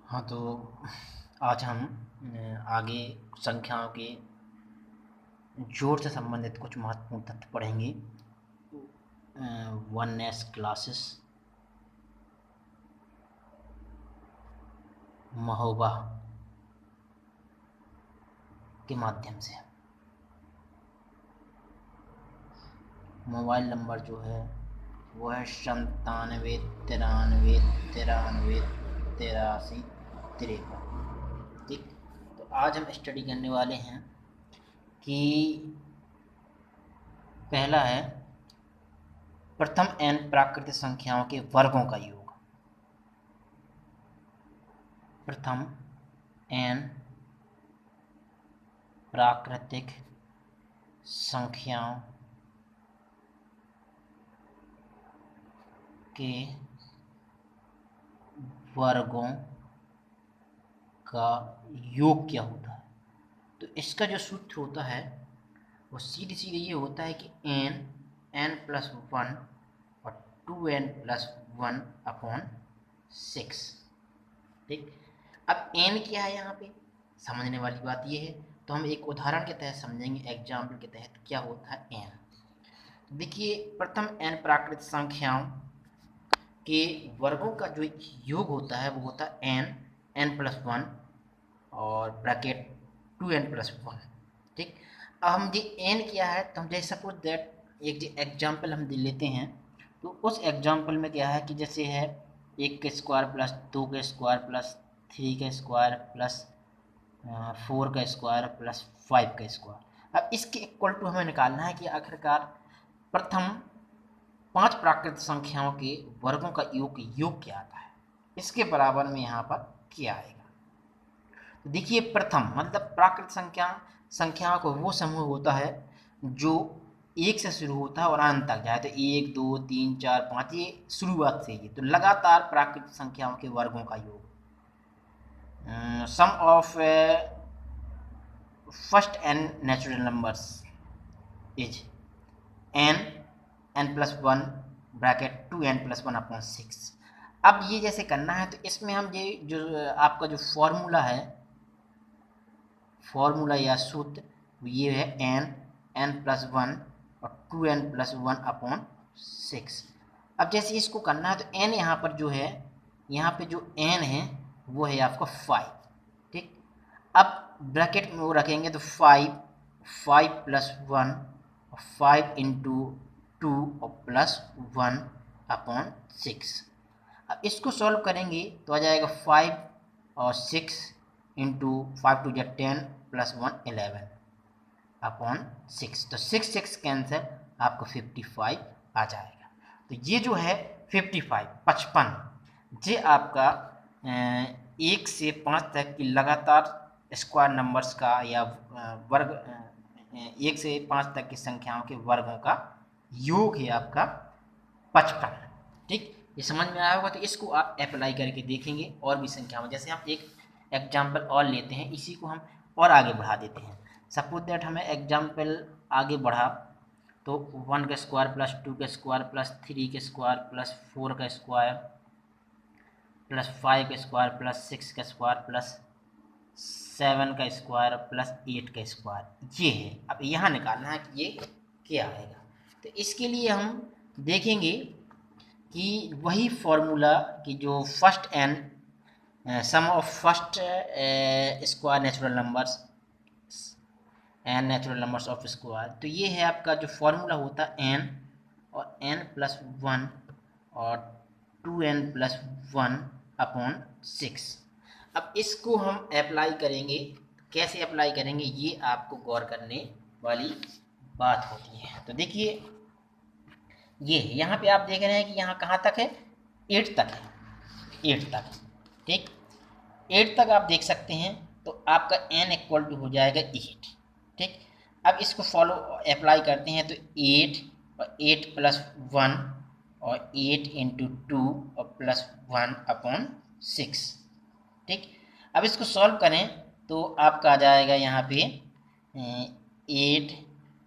हाँ, तो आज हम आगे संख्याओं के जोड़ से संबंधित कुछ महत्वपूर्ण तथ्य पढ़ेंगे। 1S क्लासेस महोबा के माध्यम से। मोबाइल नंबर जो है वो है 97 93 93 83 53। ठीक, तो आज हम स्टडी करने वाले हैं कि पहला है प्रथम n प्राकृतिक संख्याओं के वर्गों का योग। प्रथम n प्राकृतिक संख्याओं के वर्गों का योग क्या होता है। तो इसका जो सूत्र होता है वो सीधे सीधे ये होता है कि n+1 और 2n+1 अपॉन 6। ठीक, अब n क्या है यहाँ पे समझने वाली बात ये है, तो हम एक उदाहरण के तहत समझेंगे, एग्जाम्पल के तहत क्या होता है n। देखिए, प्रथम n प्राकृतिक संख्याओं के वर्गों का जो योग होता है वो होता है n+1 और ब्रैकेट 2n+1। ठीक, अब हम ये n क्या है, तो हम जैसे सपोज दैट एक जो एग्जाम्पल हम दे लेते हैं, तो उस एग्जाम्पल में क्या है कि जैसे है 1 का स्क्वायर प्लस 2 का स्क्वायर प्लस 3 का स्क्वायर प्लस 4 का स्क्वायर प्लस 5 का स्क्वायर। अब इसके इक्वल टू हमें निकालना है कि आखिरकार प्रथम 5 प्राकृतिक संख्याओं के वर्गों का योग क्या आता है, इसके बराबर में यहाँ पर क्या आएगा। तो देखिए, प्रथम मतलब प्राकृतिक संख्याओं का वो समूह होता है जो 1 से शुरू होता है और अंत तक जाए, तो 1 2 3 4 5 ये शुरुआत से ही, तो लगातार प्राकृतिक संख्याओं के वर्गों का योग। Sum of first n natural numbers is n+1 bracket 2n+1 upon 6। अब ये जैसे करना है, तो इसमें हम ये जो आपका जो फॉर्मूला या सूत्र ये है n+1 और 2n+1 अपॉन 6। अब जैसे इसको करना है, तो n यहाँ पर जो है, यहाँ पे जो n है वो है आपका 5। ठीक, अब ब्रैकेट में वो रखेंगे तो 5+1 और 5 इंटू 2 और +1 अपॉन 6। अब इसको सॉल्व करेंगे तो आ जाएगा 5 और 6 इंटू 5 टू 10 +1 11 अपॉन 6। तो 6 कैंसिल, आपको 55 आ जाएगा। तो ये जो है 55 ये आपका 1 से 5 तक की लगातार स्क्वायर नंबर्स का या वर्ग 1 से 5 तक की संख्याओं के वर्गों का योग है आपका 55। ठीक, ये समझ में आया होगा। तो इसको आप अप्लाई करके देखेंगे और भी संख्याओं, जैसे हम एक एग्जाम्पल और लेते हैं, इसी को हम और आगे बढ़ा देते हैं। सपोज दैट हमें एग्जाम्पल आगे बढ़ा, तो 1 का स्क्वायर प्लस 2 का स्क्वायर प्लस 3 का स्क्वायर प्लस 4 का स्क्वायर प्लस 5 का स्क्वायर प्लस 6 का स्क्वायर प्लस 7 का स्क्वायर प्लस 8 का स्क्वायर ये है। अब यहाँ निकालना है कि ये क्या आएगा। तो इसके लिए हम देखेंगे कि वही फॉर्मूला कि जो first n sum of first square natural numbers n natural numbers of square, तो ये है आपका जो फॉर्मूला होता है n और n+1 और 2n+1 अपॉन 6। अब इसको हम अप्लाई करेंगे, कैसे अप्लाई करेंगे ये आपको गौर करने वाली बात होती है। तो देखिए, ये यहाँ पे आप देख रहे हैं कि यहाँ कहाँ तक है, 8 तक है, 8 तक। ठीक, 8 तक आप देख सकते हैं, तो आपका n इक्वल टू हो जाएगा 8। ठीक, अब इसको फॉलो अप्लाई करते हैं, तो 8 और 8+1 और 8 इंटू 2 और +1 अपॉन 6। ठीक, अब इसको सॉल्व करें तो आपका आ जाएगा यहाँ पे 8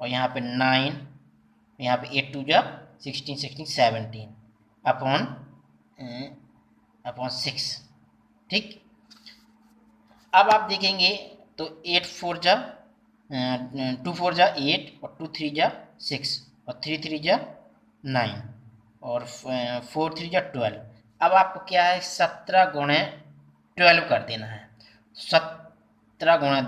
और यहाँ पे 9, यहाँ पे 8 2 16 16 17 अपॉन 6। ठीक, अब आप देखेंगे तो 8 4 जा 2 4 जा 8 और 2 3 जा 6 और 3 3 जा 9 और 4 3 जा 12। अब आपको क्या है 17 गुणे 12 कर देना है। 17 गुणे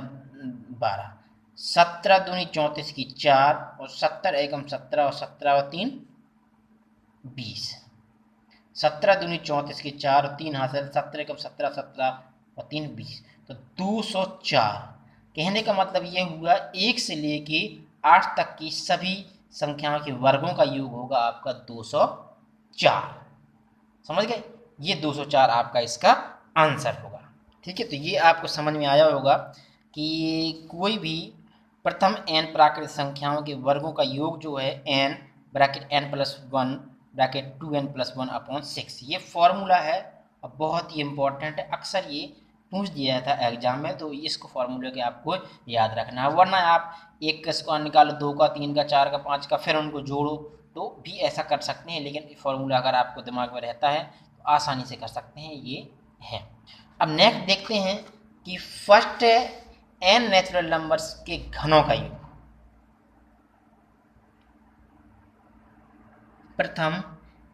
12, 17 दूनी 34 की 4 और 70 एकम 17 और 17 और 3 20। 17 दूनी 34 की 4 और 3 हासिल, 17 एकम 17 17 और 3 20, तो 204। कहने का मतलब ये हुआ 1 से लेके 8 तक की सभी संख्याओं के वर्गों का योग होगा आपका 204। समझ गए? ये 204 आपका इसका आंसर होगा। ठीक है, तो ये आपको समझ में आया होगा कि कोई भी प्रथम n प्राकृतिक संख्याओं के वर्गों का योग जो है n bracket n plus 1 bracket 2n plus 1 upon 6, ये फॉर्मूला है और बहुत ही इंपॉर्टेंट है। अक्सर ये पूछ दिया था एग्जाम में, तो इसको फॉर्मूले के आपको याद रखना है, वरना आप एक का स्क्वायर निकालो, 2 का 3 का 4 का 5 का, फिर उनको जोड़ो, तो भी ऐसा कर सकते हैं। लेकिन फॉर्मूला अगर आपको दिमाग में रहता है तो आसानी से कर सकते हैं, ये है। अब नेक्स्ट देखते हैं कि फर्स्ट n नेचुरल नंबर्स के घनों का योग। प्रथम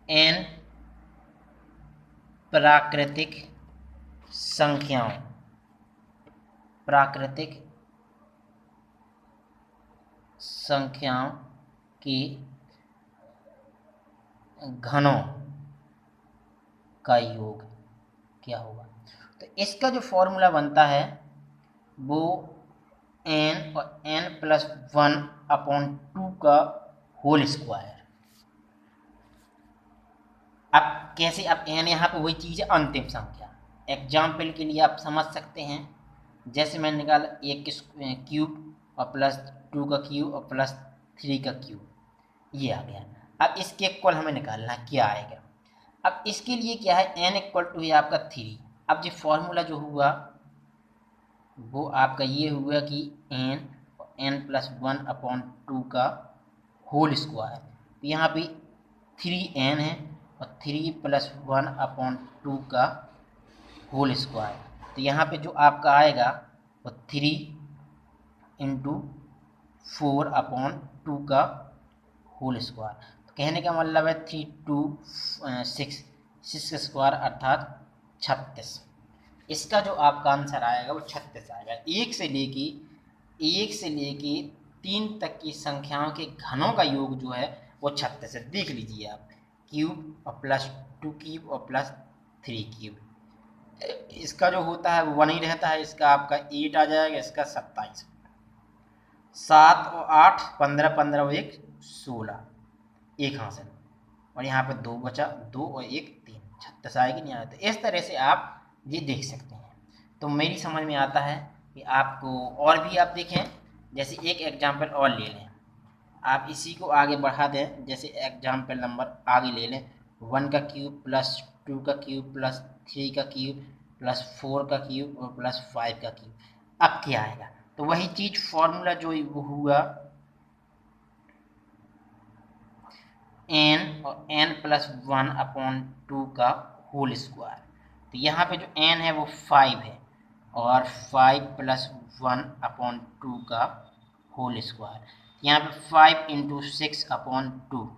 n प्राकृतिक संख्याओं के घनों का योग क्या होगा? तो इसका जो फॉर्मूला बनता है वो n और n प्लस 1 अपॉन 2 का होल स्क्वायर। अब कैसे? अब n यहाँ पे वही चीज़ है, अंतिम संख्या। एग्जाम्पल के लिए आप समझ सकते हैं, जैसे मैंने निकाला 1 क्यूब और प्लस 2 का क्यूब और प्लस 3 का क्यूब, ये आ गया। अब इसके इक्वल हमें निकालना क्या आएगा? अब इसके लिए क्या है, n इक्वल टू है आपका 3। अब ये फॉर्मूला जो हुआ वो आपका ये हुआ कि n और n प्लस 1 अपॉन 2 का होल स्क्वायर। तो यहाँ पे 3n है और 3 प्लस 1 अपॉन 2 का होल स्क्वायर। तो यहाँ पे जो आपका आएगा वो 3 इंटू 4 अपॉन 2 का होल स्क्वायर। तो कहने का मतलब है 3 2 6 का स्क्वायर अर्थात 36। इसका जो आपका आंसर आएगा वो 36 आएगा। एक से लेके 3 तक की संख्याओं के घनों का योग जो है वो 36 है। देख लीजिए आप, क्यूब और प्लस 2 क्यूब और प्लस 3 क्यूब, इसका जो होता है वो 1 ही रहता है। इसका आपका 8 आ जाएगा, इसका 27, 7 और 8 15 15 और 1 16, एक हासिल, और यहाँ पे 2 बचा, 2 और 1 3, 36 आएगी नहीं आया। तो इस तरह से आप ये देख सकते हैं। तो मेरी समझ में आता है कि आपको और भी आप देखें, जैसे एक एग्जाम्पल और ले लें, आप इसी को आगे बढ़ा दें। जैसे एग्जाम्पल नंबर आगे ले लें, 1 का क्यूब प्लस 2 का क्यूब प्लस 3 का क्यूब प्लस 4 का क्यूब और प्लस 5 का क्यूब। अब क्या आएगा? तो वही चीज़ फॉर्मूला जो वो हुआ n और n प्लस 1 अपॉन 2 का होल स्क्वायर। तो यहाँ पे जो n है वो 5 है और 5 प्लस 1 अपॉन 2 का होल स्क्वायर। यहाँ पे 5 इंटू 6 अपॉन 2,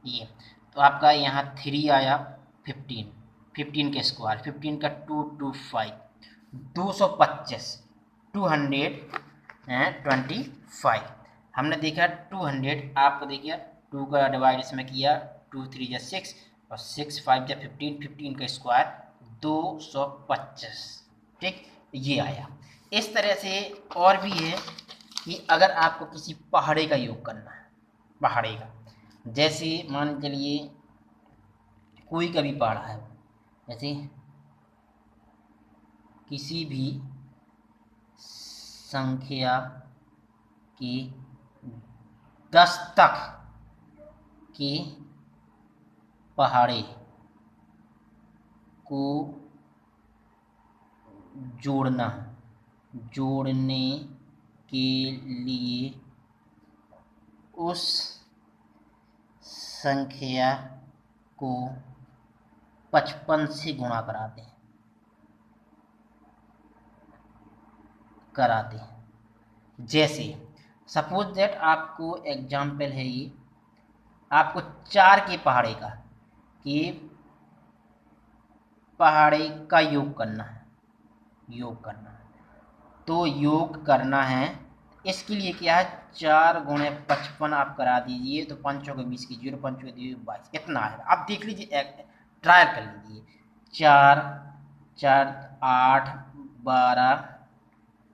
ये तो आपका यहाँ 3 आया, 15, 15 के स्क्वायर, 15 का 2 2 5, 225, 225। हमने देखा 200, आपको देखिए 2 का डिवाइड इसमें किया, 2 3 जा 6 और 6 5 जा 15, 15 का स्क्वायर 225। ठीक, ये आया। इस तरह से और भी है कि अगर आपको किसी पहाड़े का योग करना है, पहाड़े का, जैसे मान चलिए कोई का भी पहाड़ा है, जैसे किसी भी संख्या की 10 तक के पहाड़े को जोड़ने के लिए उस संख्या को 55 से गुणा कराते हैं। कराते हैं। जैसे सपोज दैट आपको एग्जाम्पल है ये, आपको 4 के पहाड़े का पहाड़े का योग करना है, तो योग करना है। इसके लिए क्या है, 4 गुणे 55 आप करा दीजिए, तो 5 के 20 की 0, 5 के 22, इतना है। आप देख लीजिए, ट्रायल कर लीजिए। 4 4 8 12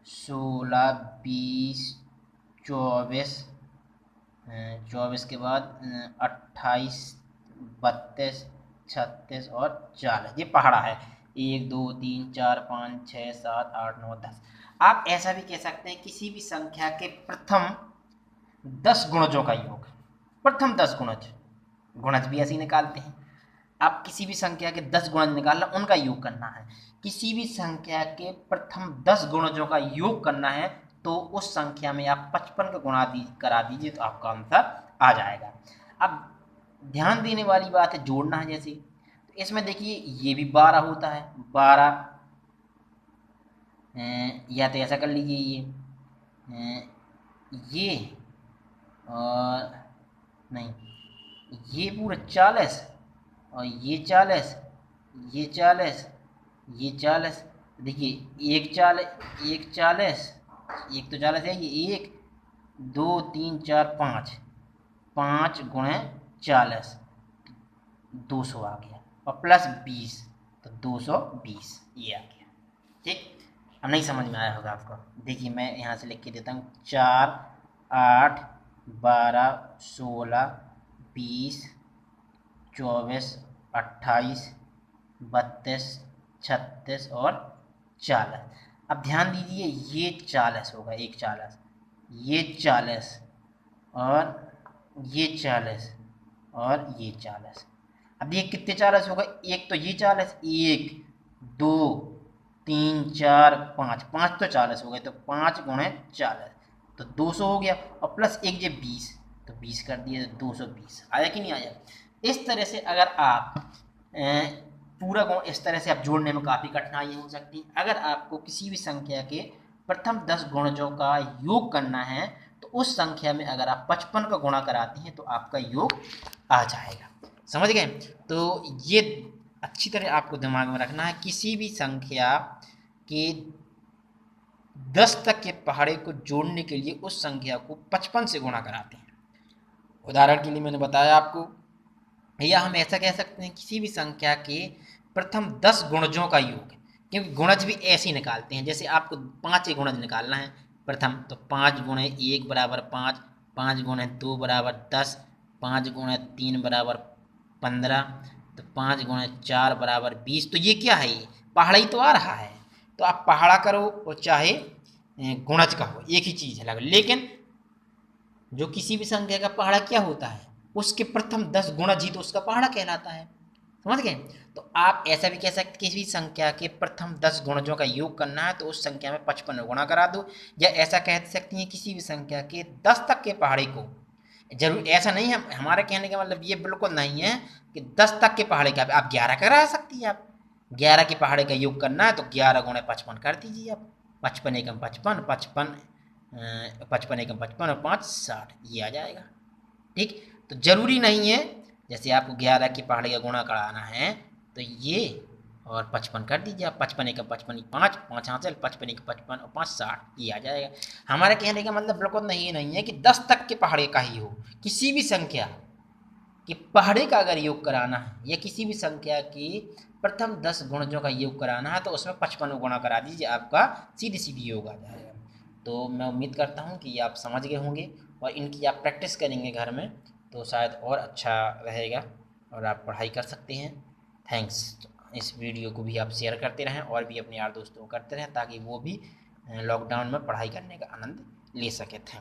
16 20 24 24 के बाद 28 32 36 और 40, ये पहाड़ा है। 1 2 3 4 5 6 7 8 9 10। आप ऐसा भी कह सकते हैं किसी भी संख्या के प्रथम 10 गुणजों का योग, प्रथम 10 गुणज भी ऐसे ही निकालते हैं। आप किसी भी संख्या के 10 गुणज निकालना, उनका योग करना है। किसी भी संख्या के प्रथम 10 गुणजों का योग करना है, तो उस संख्या में आप 55 का गुणा करा दीजिए, तो आपका आंसर आ जाएगा। अब ध्यान देने वाली बात है, जोड़ना है। जैसे तो इसमें देखिए, ये भी 12 होता है, 12 या तो ऐसा कर लीजिए, ये और नहीं, ये पूरा 40 और ये 40, ये 40, ये 40। देखिए एक 40, एक 40, एक तो 40 है, ये 1 2 3 4 5, 5 गुणे 40 200 आ गया, और प्लस 20 तो 220 ये आ गया। ठीक, अब नहीं समझ में आया होगा आपको। देखिए मैं यहाँ से लिख के देता हूँ, 4 8 12 16 20 24 28 32 36 और 40। अब ध्यान दीजिए, ये 40 होगा, एक 40, ये 40 और ये 40 और ये 40। अब ये कितने 40 होगा, एक तो ये 40, 1 2 3 4 5, 5 तो 40 हो गए, तो 5 गुणे 40 तो 200 हो गया, और प्लस एक जे 20, तो 20 कर दिए, तो 220 आया कि नहीं आया। इस तरह से अगर आप पूरा गुण, इस तरह से आप जोड़ने में काफ़ी कठिनाई हो सकती है। अगर आपको किसी भी संख्या के प्रथम 10 गुणजों का योग करना है, तो उस संख्या में अगर आप 55 का गुणा कराते हैं, तो आपका योग आ जाएगा। समझ गए। तो ये अच्छी तरह आपको दिमाग में रखना है, किसी भी संख्या के 10 तक के पहाड़े को जोड़ने के लिए उस संख्या को 55 से गुणा कराते हैं। उदाहरण के लिए मैंने बताया आपको, या हम ऐसा कह सकते हैं किसी भी संख्या के प्रथम 10 गुणजों का योग, क्योंकि गुणज भी ऐसे ही निकालते हैं। जैसे आपको 5 ही गुणज निकालना है प्रथम, तो 5 गुणे 1 बराबर 5, 5 गुणे 2 बराबर 10, 5 गुणे 3 बराबर 15, तो 5 गुणे 4 बराबर 20। तो ये क्या है, ये पहाड़ा ही तो आ रहा है। तो आप पहाड़ा करो और चाहे गुणज का हो, एक ही चीज़ है। लेकिन जो किसी भी संख्या का पहाड़ा क्या होता है, उसके प्रथम 10 गुणज ही तो उसका पहाड़ा कहलाता है। समझ गए। तो आप ऐसा भी कह सकते, किसी भी संख्या के प्रथम 10 गुणजों का योग करना है, तो उस संख्या में 55 गुणा करा दो। या ऐसा कह सकती हैं, किसी भी संख्या के 10 तक के पहाड़े को, जरूर ऐसा नहीं है, हमारे कहने का मतलब ये बिल्कुल नहीं है कि 10 तक के पहाड़े का आप 11 करा सकती है। आप 11 के पहाड़े का योग करना है, तो 11 गुणे 55 कर दीजिए आप। 55 एकम 55, 55 55 एकम 55 और 5 60, ये आ जाएगा। ठीक, तो जरूरी नहीं है, जैसे आपको 11 के पहाड़े का गुणा कराना है, तो ये और 55 कर दीजिए आप। 55 एकम 55, 5 5 हासिल, 55 एकम 55 और 5 60, ये आ जाएगा। हमारे कहने का मतलब बिल्कुल नहीं है कि 10 तक के पहाड़े का ही हो। किसी भी संख्या कि पहाड़े का अगर योग कराना है, या किसी भी संख्या की प्रथम 10 गुणजों का योग कराना है, तो उसमें 55 गुणा करा दीजिए, आपका सीधी सीधी योग आ जाएगा। तो मैं उम्मीद करता हूँ कि आप समझ गए होंगे, और इनकी आप प्रैक्टिस करेंगे घर में, तो शायद और अच्छा रहेगा और आप पढ़ाई कर सकते हैं। थैंक्स। इस वीडियो को भी आप शेयर करते रहें, और भी अपने यार दोस्तों को करते रहें, ताकि वो भी लॉकडाउन में पढ़ाई करने का आनंद ले सके। थैंक्स।